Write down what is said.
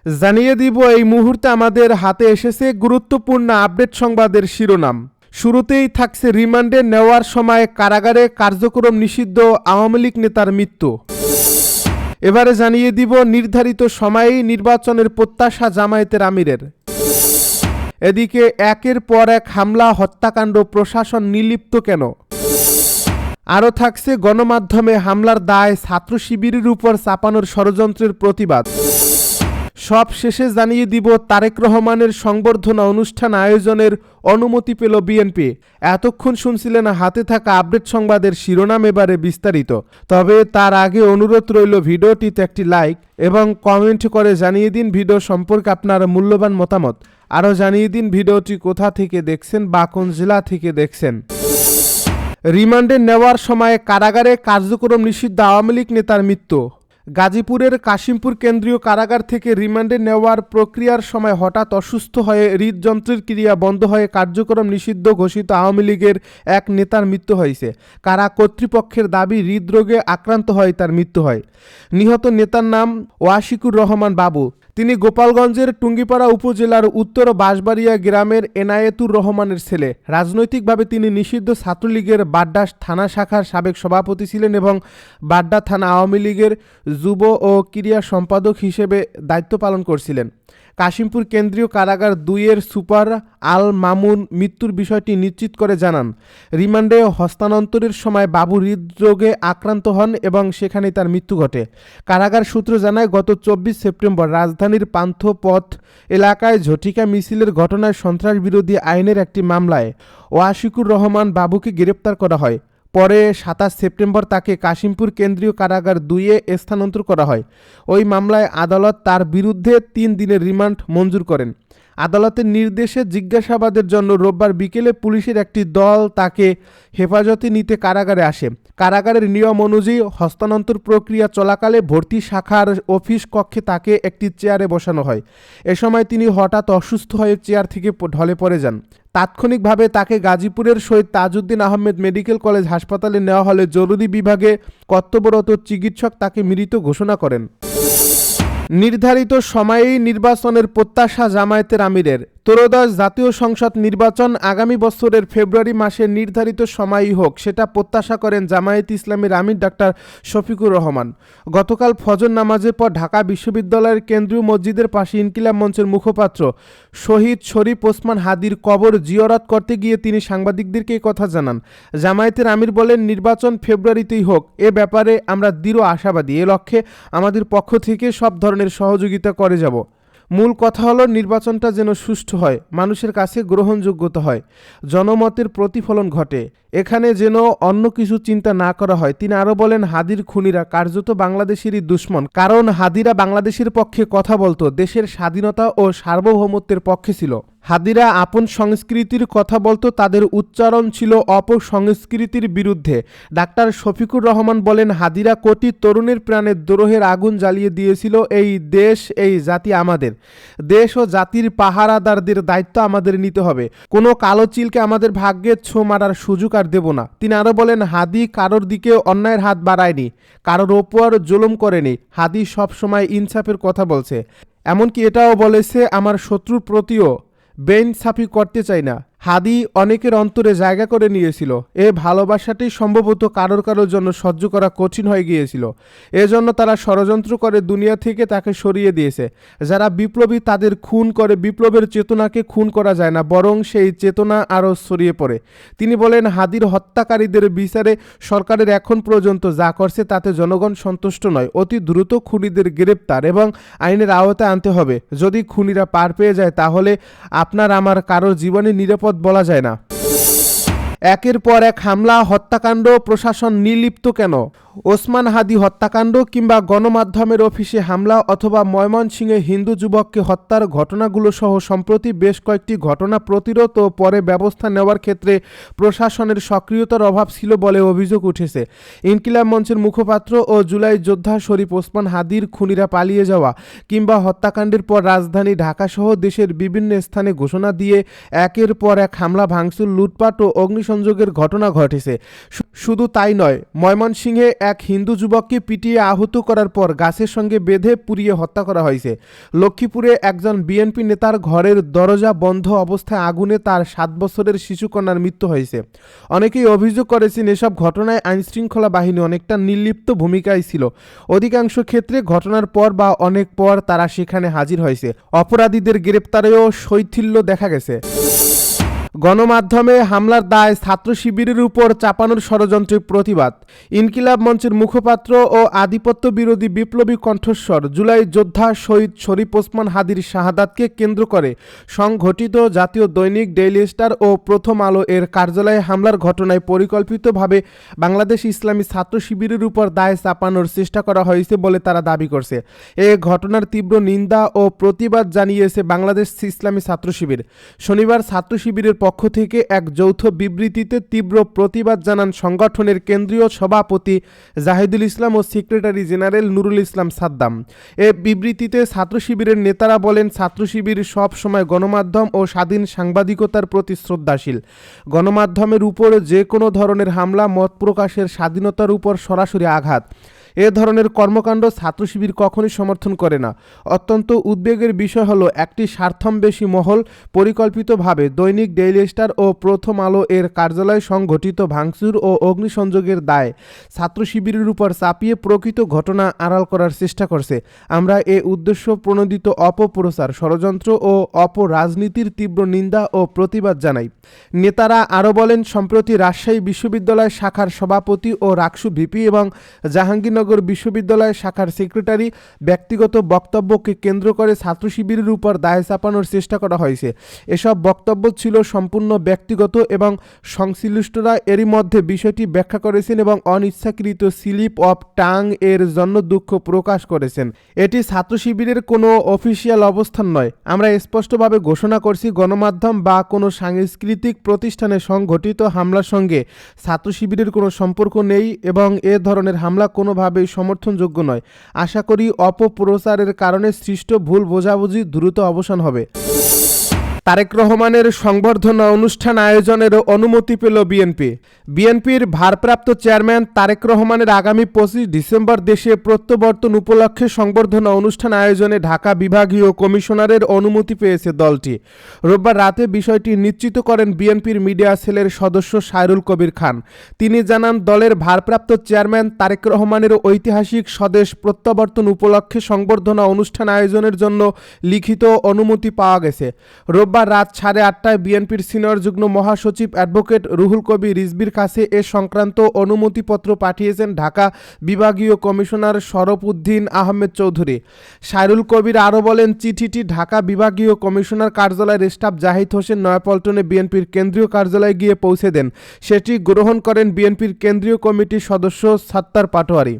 জানিয়ে দিব এই মুহূর্তে আমাদের হাতে এসেছে গুরুত্বপূর্ণ আপডেট সংবাদের শিরোনাম। শুরুতেই থাকছে রিমান্ডে নেওয়ার সময় কারাগারে কার্যক্রম নিষিদ্ধ আওয়ামী লীগ নেতার মৃত্যু। এবারে জানিয়ে দিব নির্ধারিত সময়েই নির্বাচনের প্রত্যাশা জামায়াতের আমিরের। এদিকে একের পর এক হামলা হত্যাকাণ্ড, প্রশাসন নির্লিপ্ত কেন? আরও থাকছে গণমাধ্যমে হামলার দায় ছাত্র শিবিরের উপর চাপানোর ষড়যন্ত্রের প্রতিবাদ। সব শেষে জানিয়ে দিব তারেক রহমানের সংবর্ধনা অনুষ্ঠান আয়োজনের অনুমতি পেল বিএনপি। এতক্ষণ শুনছিলেন হাতে থাকা আপডেট সংবাদের শিরোনাম, এবারে বিস্তারিত। তবে তার আগে অনুরোধ রইল ভিডিওটিতে একটি লাইক এবং কমেন্ট করে জানিয়ে দিন ভিডিও সম্পর্কে আপনার মূল্যবান মতামত। আরও জানিয়ে দিন ভিডিওটি কোথা থেকে দেখছেন বা কোন জেলা থেকে দেখছেন। রিমান্ডে নেওয়ার সময় কারাগারে কার্যক্রম নিষিদ্ধ আওয়ামী লীগ নেতার মৃত্যু। গাজীপুরের কাশিমপুর কেন্দ্রীয় কারাগার থেকে রিমান্ডে নেওয়ার প্রক্রিয়ার সময় হঠাৎ অসুস্থ হয়ে হৃদযন্ত্রের ক্রিয়া বন্ধ হয়ে কার্যক্রম নিষিদ্ধ ঘোষিত আওয়ামী লীগের এক নেতার মৃত্যু হয়েছে। কারা কর্তৃপক্ষের দাবি হৃদরোগে আক্রান্ত হয়ে তার মৃত্যু হয়। নিহত নেতার নাম ওয়াশিকুর রহমান বাবু। তিনি গোপালগঞ্জের টুঙ্গিপাড়া উপজেলার উত্তর বাঁশবাড়িয়া গ্রামের এনায়েতুর রহমানের ছেলে। রাজনৈতিকভাবে তিনি নিষিদ্ধ ছাত্রলীগের বাড্ডা থানা শাখার সাবেক সভাপতি ছিলেন এবং বাড্ডা থানা আওয়ামী লীগের যুব ও ক্রীড়া সম্পাদক হিসেবে দায়িত্ব পালন করছিলেন। কাশিমপুর কেন্দ্রীয় কারাগার 2-এর সুপার আল মামুন মৃত্যুর বিষয়টি নিশ্চিত করে জানান, রিমান্ডে হস্তান্তরের সময় বাবু হৃদরোগে আক্রান্ত হন এবং সেখানে তার মৃত্যু ঘটে। কারাগার সূত্র জানায়, গত 24 সেপ্টেম্বর রাজধানীর পান্থপথ এলাকায় ঝটিকা মিছিলের ঘটনায় সন্ত্রাস বিরোধী আইনের একটি মামলায় ওয়াশিকুর রহমান বাবুকে গ্রেপ্তার করা হয়। পরে 27 সেপ্টেম্বর তাকে কাশিমপুর কেন্দ্রীয় কারাগার 2-এ স্থানান্তর করা হয়। ওই মামলায় আদালত তার বিরুদ্ধে 3 দিনের রিমান্ড মঞ্জুর করেন। আদালতের নির্দেশে জিজ্ঞাসাবাদের জন্য রোববার বিকেলে পুলিশের একটি দল তাকে হেফাজতে নিতে কারাগারে আসে। কারাগারের নিয়ম অনুযায়ী হস্তান্তর প্রক্রিয়া চলাকালে ভর্তি শাখার অফিস কক্ষে তাকে একটি চেয়ারে বসানো হয়। এ সময় তিনি হঠাৎ অসুস্থ হয়ে চেয়ার থেকে ঢলে পড়ে যান। তাৎক্ষণিকভাবে তাকে গাজীপুরের শহীদ তাজউদ্দিন আহমেদ মেডিকেল কলেজ হাসপাতালে নেওয়া হলে জরুরি বিভাগে কর্তব্যরত চিকিৎসক তাকে মৃত ঘোষণা করেন। নির্ধারিত সময়েই নির্বাচনের প্রত্যাশা জামায়াতের আমিরের। ত্রয়োদশ জাতীয় সংসদ নির্বাচন আগামী বছরের ফেব্রুয়ারি মাসে নির্ধারিত সময়ই হোক, সেটা প্রত্যাশা করেন জামায়াত ইসলামীর আমির ডাক্তার শফিকুর রহমান। গতকাল ফজর নামাজের পর ঢাকা বিশ্ববিদ্যালয়ের কেন্দ্রীয় মসজিদের পাশে ইনকিলাব মঞ্চের মুখপাত্র শহীদ শরীফ ওসমান হাদির কবর জিয়ারত করতে গিয়ে তিনি সাংবাদিকদেরকে এই কথা জানান। জামায়াতের আমির বলেন, নির্বাচন ফেব্রুয়ারিতেই হোক, এ ব্যাপারে আমরা দৃঢ় আশাবাদী। এ লক্ষ্যে আমাদের পক্ষ থেকে সব ধরনের সহযোগিতা করে যাব। মূল কথা হলো নির্বাচনটা যেন সুষ্ঠু হয়, মানুষের কাছে গ্রহণযোগ্যতা হয়, জনমতের প্রতিফলন ঘটে, এখানে যেন অন্য কিছু চিন্তা না করা হয়। তিনি আরও বলেন, হাদির খুনিরা কার্যত বাংলাদেশেরই দুশ্মন, কারণ হাদিরা বাংলাদেশের পক্ষে কথা বলতো, দেশের স্বাধীনতা ও সার্বভৌমত্বের পক্ষে ছিল। হাদিরা আপন সংস্কৃতির কথা বলতো, তাদের উচ্চারণ ছিল অপসংস্কৃতির বিরুদ্ধে। ডাক্তার শফিকুর রহমান বলেন, হাদিরা কোটি তরুণের প্রাণে দ্রোহের আগুন জ্বালিয়ে দিয়েছিল। এই দেশ, এই জাতি আমাদের। দেশ ও জাতির পাহারাদারদের দায়িত্ব আমাদের নিতে হবে। কোনো কালো চিলকে আমাদের ভাগ্যে ছো মারার সুযোগ আর দেব না। তিনি আরও বলেন, হাদি কারোর দিকে অন্যায়ের হাত বাড়ায়নি, কারোর ওপর জুলুম করেনি। হাদি সবসময় ইনসাফের কথা বলছে, এমনকি এটাও বলেছে, আমার শত্রুর প্রতিও বেইনসাফি করতে চাই না। হাদি অনেকের অন্তরে জায়গা করে নিয়েছিল। এ ভালোবাসাটি সম্ভবত কারোর জন্য সহ্য করা কঠিন হয়ে গিয়েছিল। এজন্য তারা ষড়যন্ত্র করে দুনিয়া থেকে তাকে সরিয়ে দিয়েছে। যারা বিপ্লবী তাদের খুন করে, বিপ্লবের চেতনাকে খুন করা যায় না, বরং সেই চেতনা আরও ছড়িয়ে পড়ে। তিনি বলেন, হাদির হত্যাকারীদের বিচারে সরকারের এখন পর্যন্ত যা করছে তাতে জনগণ সন্তুষ্ট নয়। অতি দ্রুত খুনিদের গ্রেপ্তার এবং আইনের আওতায় আনতে হবে। যদি খুনিরা পার পেয়ে যায় তাহলে আপনার আমার কারোর জীবনে নিরাপদ বলা যায় না। একের পর এক হামলা হত্যাকাণ্ড, প্রশাসন নির্লিপ্ত কেন? ওসমান হাদি হত্যাকাণ্ড কিংবা গণমাধ্যমের অফিসে হামলা অথবা ময়মনসিংহে হিন্দু যুবককে হত্যার ঘটনাগুলো সহ সম্প্রতি বেশ কয়েকটি ঘটনা প্রতিরোধ ও পরে ব্যবস্থা নেওয়ার ক্ষেত্রে প্রশাসনের সক্রিয়তার অভাব ছিল বলে অভিযোগ উঠেছে। ইনকিলাব মঞ্চের মুখপাত্র ও জুলাই যোদ্ধা শরীফ ওসমান হাদির খুনিরা পালিয়ে যাওয়া কিংবা হত্যাকাণ্ডের পর রাজধানী ঢাকাসহ দেশের বিভিন্ন স্থানে ঘোষণা দিয়ে একের পর এক হামলা, ভাঙচুর, লুটপাট ও অগ্নিসংযোগের ঘটনা ঘটেছে। শুধু তাই নয়, ময়মনসিংহে এক হিন্দু যুবককে পিটিয়ে আহত করার পর গাছের সঙ্গে বেঁধে পুড়িয়ে হত্যা করা হয়েছে। লক্ষ্মীপুরে একজন বিএনপি নেতার ঘরের দরজা বন্ধ অবস্থায় আগুনে তার 7 বছরের শিশুকন্যার মৃত্যু হয়েছে। অনেকেই অভিযোগ করেছেন এসব ঘটনায় আইনশৃঙ্খলা বাহিনী অনেকটা নির্লিপ্ত ভূমিকায় ছিল। অধিকাংশ ক্ষেত্রে ঘটনার পর বা অনেক পর তারা সেখানে হাজির হয়েছে। অপরাধীদের গ্রেপ্তারেও শৈথিল্য দেখা গেছে। গণমাধ্যমে হামলার দায় ছাত্র শিবিরের উপর চাপানোর ষড়যন্ত্রের প্রতিবাদ। ইনকিলাব মঞ্চের মুখপাত্র ও আধিপত্য বিরোধী বিপ্লবী কণ্ঠস্বর জুলাই যোদ্ধা শহীদ শরীফ ওসমান হাদির শাহাদাতকে কেন্দ্র করে সংঘটিত জাতীয় দৈনিক ডেইলি স্টার ও প্রথম আলো এর কার্যালয়ে হামলার ঘটনায় পরিকল্পিতভাবে বাংলাদেশ ইসলামী ছাত্র শিবিরের উপর দায় চাপানোর চেষ্টা করা হয়েছে বলে তারা দাবি করছে। এ ঘটনার তীব্র নিন্দা ও প্রতিবাদ জানিয়েছে বাংলাদেশ ইসলামী ছাত্র শিবির। শনিবার ছাত্র শিবিরের পক্ষ থেকে এক যৌথ বিবৃতিতে তীব্র প্রতিবাদ জানান সংগঠনের কেন্দ্রীয় সভাপতি জাহিদুল ইসলাম ও সেক্রেটারি জেনারেল নুরুল ইসলাম সাদ্দাম। এ বিবৃতিতে ছাত্র শিবিরের নেতারা বলেন, ছাত্র শিবির সব সময় গণমাধ্যম ও স্বাধীন সাংবাদিকতার প্রতি শ্রদ্ধাশীল। গণমাধ্যমের উপর যে কোনো ধরনের হামলা মত প্রকাশের স্বাধীনতার উপর সরাসরি আঘাত। এ ধরনের কর্মকাণ্ড ছাত্র শিবির কখনোই সমর্থন করে না। অত্যন্ত উদ্বেগের বিষয় হলো একটি স্বার্থন্বেষী মহল পরিকল্পিতভাবে দৈনিক ডেইলি স্টার ও প্রথম আলো এর কার্যালয়ে সংঘটিত ভাঙচুর ও অগ্নিসংযোগের দায় ছাত্র শিবিরের উপর চাপিয়ে প্রকৃত ঘটনা আড়াল করার চেষ্টা করছে। আমরা এ উদ্দেশ্য প্রণোদিত অপপ্রচার, ষড়যন্ত্র ও অপরাজনীতির তীব্র নিন্দা ও প্রতিবাদ জানাই। নেতারা আরও বলেন, সম্প্রতি রাজশাহী বিশ্ববিদ্যালয় শাখার সভাপতি ও রাকসু ভিপি এবং জাহাঙ্গীরনগর বিশ্ববিদ্যালয় শাখার সেক্রেটারি ব্যক্তিগত বক্তব্যকে কেন্দ্র করে ছাত্র শিবিরের উপর দায় চাপানোর চেষ্টা করা হয়েছে। এসব বক্তব্য ছিল সম্পূর্ণ ব্যক্তিগত এবং সংশ্লিষ্টরা এরই মধ্যে বিষয়টি ব্যাখ্যা করেছেন এবং অনিচ্ছাকৃত স্লিপ অফ টাং এর জন্য দুঃখ প্রকাশ করেছেন। এটি ছাত্র শিবিরের কোনো অফিসিয়াল অবস্থান নয়। আমরা স্পষ্টভাবে ঘোষণা করছি, গণমাধ্যম বা কোনো সাংস্কৃতিক প্রতিষ্ঠানে সংঘটিত হামলার সঙ্গে ছাত্র শিবিরের কোনো সম্পর্ক নেই এবং এ ধরনের হামলা কোনোভাবেই সমর্থনযোগ্য নয়। আশা করি অপপ্রচারের কারণে সৃষ্ট ভুল বোঝাবুঝি দ্রুত অবসান হবে। তারেক রহমানের সংবর্ধনা অনুষ্ঠান আয়োজনের অনুমতি পেল বিএনপি। বিএনপির ভারপ্রাপ্ত চেয়ারম্যান তারেক রহমানের আগামী 25 ডিসেম্বর দেশে প্রত্যাবর্তন উপলক্ষে সংবর্ধনা অনুষ্ঠান আয়োজনে ঢাকা বিভাগীয় কমিশনারের অনুমতি পেয়েছে দলটি। রোববার রাতে বিষয়টি নিশ্চিত করেন বিএনপির মিডিয়া সেলের সদস্য সায়রুল কবির খান। তিনি জানান, দলের ভারপ্রাপ্ত চেয়ারম্যান তারেক রহমানের ঐতিহাসিক স্বদেশ প্রত্যাবর্তন উপলক্ষে সংবর্ধনা অনুষ্ঠান আয়োজনের জন্য লিখিত অনুমতি পাওয়া গেছে। রোববার রাত 8:30টায় বিএনপির সিনিয়র যুগ্ম মহাসচিব অ্যাডভোকেট রুহুল কবির রিজভীর কাছে এ সংক্রান্ত অনুমতিপত্র পাঠিয়েছেন ঢাকা বিভাগীয় কমিশনার শরফ উদ্দিন আহমেদ চৌধুরী। সায়রুল কবির আরও বলেন, চিঠিটি ঢাকা বিভাগীয় কমিশনার কার্যালয়ের স্টাফ জাহিদ হোসেন নয়াপল্টনে বিএনপির কেন্দ্রীয় কার্যালয়ে গিয়ে পৌঁছে দেন। সেটি গ্রহণ করেন বিএনপির কেন্দ্রীয় কমিটির সদস্য সাত্তার পাটোয়ারি।